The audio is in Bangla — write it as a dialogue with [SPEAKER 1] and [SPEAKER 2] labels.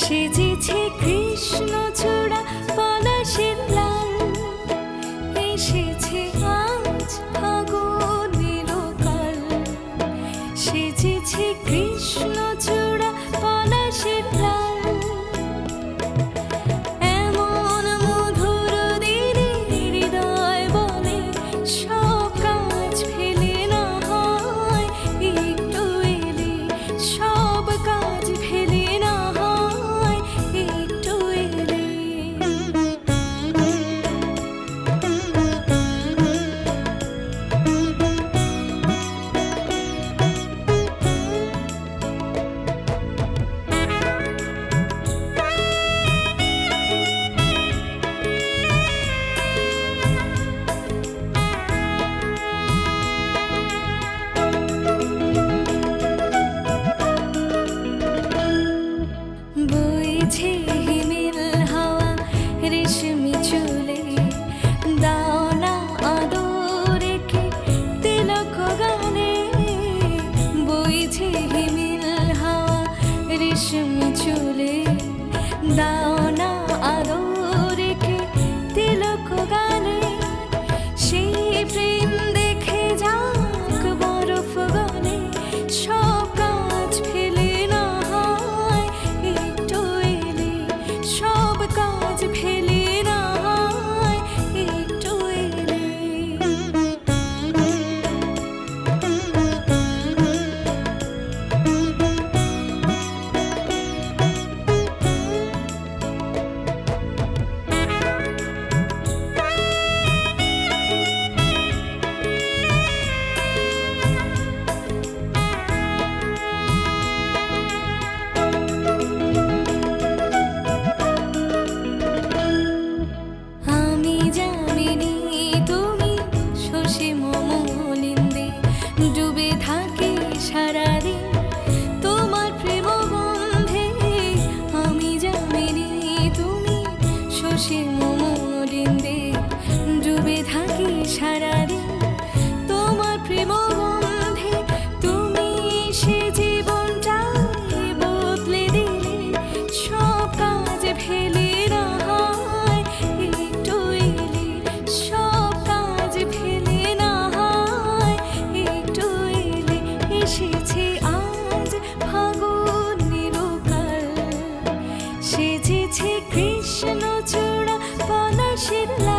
[SPEAKER 1] সেজেছে কৃষ্ণচূড়া পলাশের লাল, এসেছে আজ ফাগুন এলো কাল। সেজেছে কৃষ্ণচূড়া পলাশের লাল, এমন মধুর দিনে হৃদয় বলে সব কাজ ফেলে না হয় একটু এলে, সব কাজ ফেলে না হয় একটু এলে। বইছে হিমেল হাওয়া রেশমি চুলে, দাও না আদরেকে তিলক গানে। বইছে হিমেল হাওয়া রেশমি চুলে, দাও না আদরেকে তিলক গানে। সেই প্রেম দেখে যাক বরফ গলে, সব কাজ ফেলে না হয় একটু এলে, সব কাজ ফেলে না হয় একটু এলে। আমি জামিনী তুমি শশী মলিন্দে, ডুবে থাকি সারাদিন তোমার প্রেম গন্ধে। আমি জামিনী তুমি শশী মলিন্দে, ডুবে থাকি সারাদিন তোমার প্রেম গন্ধে। তুমি সে জীবনটাই বদলে দিলে, সব কাজ ফেলে না হয় একটু এলে, সব কাজ ফেলে না হয় একটু এলে। এসেছে আজ ফাগুন এলো কাল, সেজেছে কৃষ্ণচূড়া পলাশের লাল।